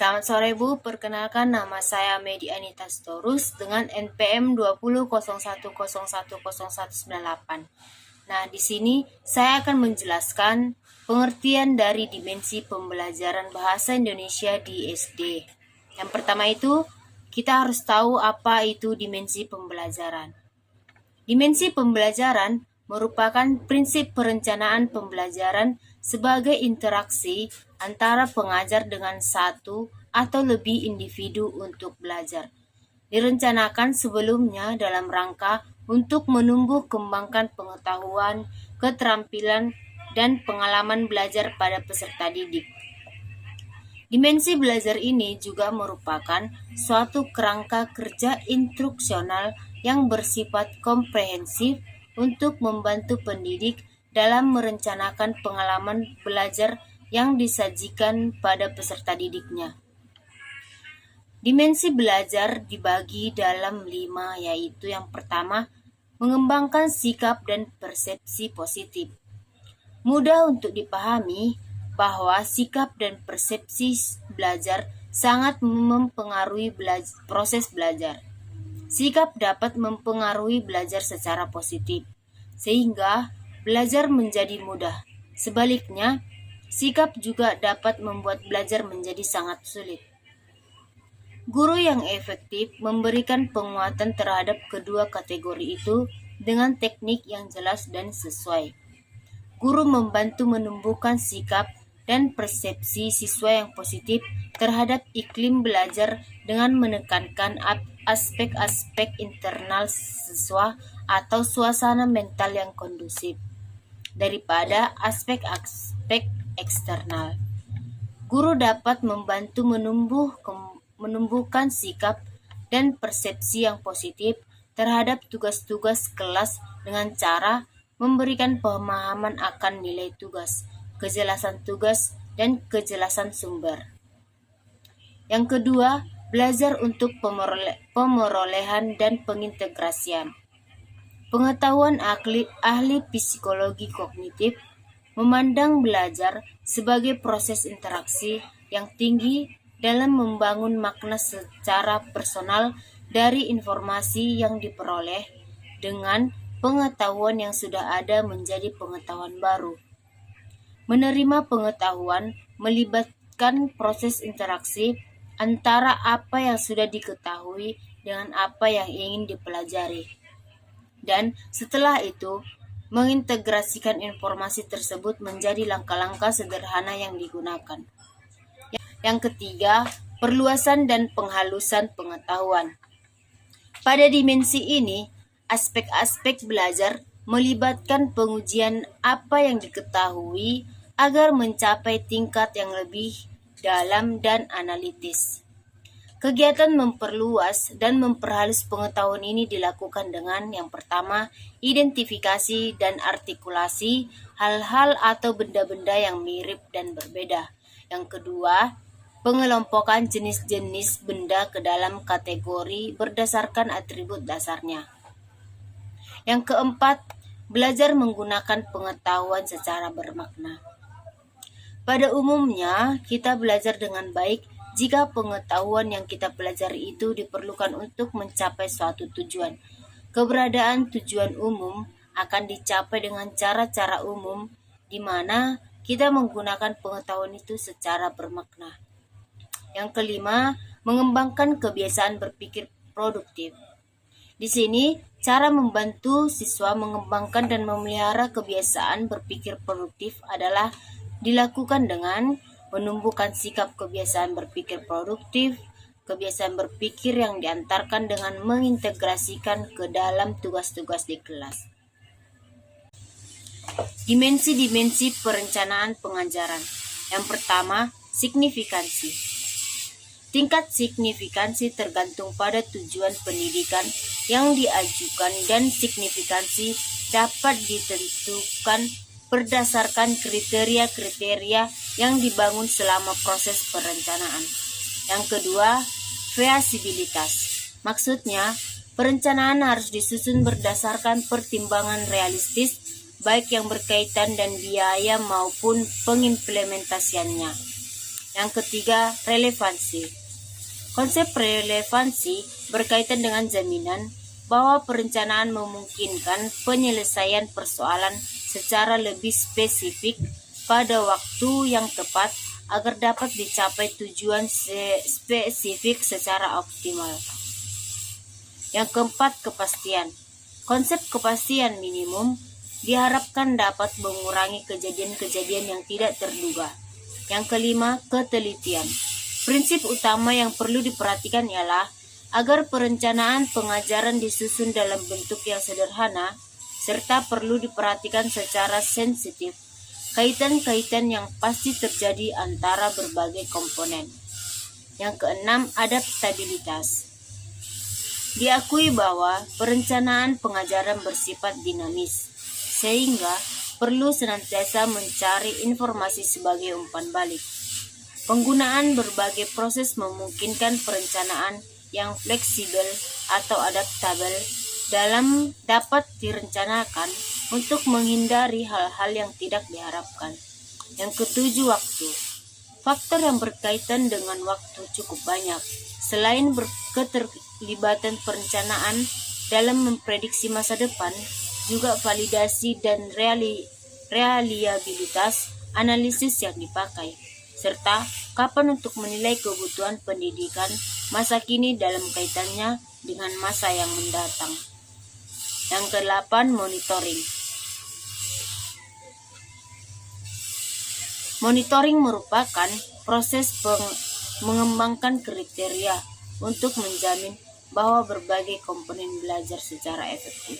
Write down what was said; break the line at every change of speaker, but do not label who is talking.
Selamat sore Bu, perkenalkan nama saya Medi Anita Storus dengan NPM 2001010198. Nah, di sini saya akan menjelaskan pengertian dari dimensi pembelajaran bahasa Indonesia di SD. Yang pertama itu, kita harus tahu apa itu dimensi pembelajaran. Dimensi pembelajaran merupakan prinsip perencanaan pembelajaran sebagai interaksi antara pengajar dengan satu atau lebih individu untuk belajar. Direncanakan sebelumnya dalam rangka untuk menumbuh kembangkan pengetahuan, keterampilan, dan pengalaman belajar pada peserta didik. Dimensi belajar ini juga merupakan suatu kerangka kerja instruksional yang bersifat komprehensif untuk membantu pendidik dalam merencanakan pengalaman belajar yang disajikan pada peserta didiknya. Dimensi belajar dibagi dalam 5, yaitu yang pertama, mengembangkan sikap dan persepsi positif. Mudah untuk dipahami bahwa sikap dan persepsi belajar sangat mempengaruhi proses belajar. Sikap dapat mempengaruhi belajar secara positif, sehingga belajar menjadi mudah. Sebaliknya, sikap juga dapat membuat belajar menjadi sangat sulit. Guru yang efektif memberikan penguatan terhadap kedua kategori itu dengan teknik yang jelas dan sesuai. Guru membantu menumbuhkan sikap dan persepsi siswa yang positif terhadap iklim belajar dengan menekankan aspek-aspek internal siswa atau suasana mental yang kondusif daripada aspek-aspek eksternal. Guru dapat membantu menumbuhkan sikap dan persepsi yang positif terhadap tugas-tugas kelas dengan cara memberikan pemahaman akan nilai tugas, kejelasan tugas, dan kejelasan sumber. Yang kedua, belajar untuk pemerolehan dan pengintegrasian. Pengetahuan ahli psikologi kognitif memandang belajar sebagai proses interaksi yang tinggi dalam membangun makna secara personal dari informasi yang diperoleh dengan pengetahuan yang sudah ada menjadi pengetahuan baru. Menerima pengetahuan melibatkan proses interaksi antara apa yang sudah diketahui dengan apa yang ingin dipelajari. Dan setelah itu, mengintegrasikan informasi tersebut menjadi langkah-langkah sederhana yang digunakan. Yang ketiga, perluasan dan penghalusan pengetahuan. Pada dimensi ini, aspek-aspek belajar melibatkan pengujian apa yang diketahui agar mencapai tingkat yang lebih dalam dan analitis. Kegiatan memperluas dan memperhalus pengetahuan ini dilakukan dengan yang pertama, identifikasi dan artikulasi hal-hal atau benda-benda yang mirip dan berbeda. Yang kedua, pengelompokan jenis-jenis benda ke dalam kategori berdasarkan atribut dasarnya. Yang keempat, belajar menggunakan pengetahuan secara bermakna. Pada umumnya, kita belajar dengan baik jika pengetahuan yang kita pelajari itu diperlukan untuk mencapai suatu tujuan. Keberadaan tujuan umum akan dicapai dengan cara-cara umum di mana kita menggunakan pengetahuan itu secara bermakna. Yang kelima, mengembangkan kebiasaan berpikir produktif. Di sini, cara membantu siswa mengembangkan dan memelihara kebiasaan berpikir produktif adalah dilakukan dengan menumbuhkan sikap kebiasaan berpikir produktif, kebiasaan berpikir yang diantarkan dengan mengintegrasikan ke dalam tugas-tugas di kelas. Dimensi-dimensi perencanaan pengajaran. Yang pertama, signifikansi. Tingkat signifikansi tergantung pada tujuan pendidikan yang diajukan dan signifikansi dapat ditentukan berdasarkan kriteria-kriteria yang dibangun selama proses perencanaan. Yang kedua, feasibilitas. Maksudnya, perencanaan harus disusun berdasarkan pertimbangan realistis, baik yang berkaitan dan biaya maupun pengimplementasiannya. Yang ketiga, relevansi. Konsep relevansi berkaitan dengan jaminan bahwa perencanaan memungkinkan penyelesaian persoalan secara lebih spesifik pada waktu yang tepat agar dapat dicapai tujuan spesifik secara optimal. Yang keempat, kepastian. Konsep kepastian minimum diharapkan dapat mengurangi kejadian-kejadian yang tidak terduga. Yang kelima, ketelitian. Prinsip utama yang perlu diperhatikan ialah agar perencanaan pengajaran disusun dalam bentuk yang sederhana, serta perlu diperhatikan secara sensitif kaitan-kaitan yang pasti terjadi antara berbagai komponen. Yang keenam, adaptabilitas. Diakui bahwa perencanaan pengajaran bersifat dinamis, sehingga perlu senantiasa mencari informasi sebagai umpan balik. Penggunaan berbagai proses memungkinkan perencanaan yang fleksibel atau adaptabel dapat direncanakan untuk menghindari hal-hal yang tidak diharapkan. Yang ketujuh, waktu. Faktor yang berkaitan dengan waktu cukup banyak. Selain keterlibatan perencanaan dalam memprediksi masa depan, juga validasi dan reliabilitas analisis yang dipakai, serta kapan untuk menilai kebutuhan pendidikan masa kini dalam kaitannya dengan masa yang mendatang. Yang kedelapan, monitoring. Monitoring merupakan proses mengembangkan kriteria untuk menjamin bahwa berbagai komponen belajar secara efektif.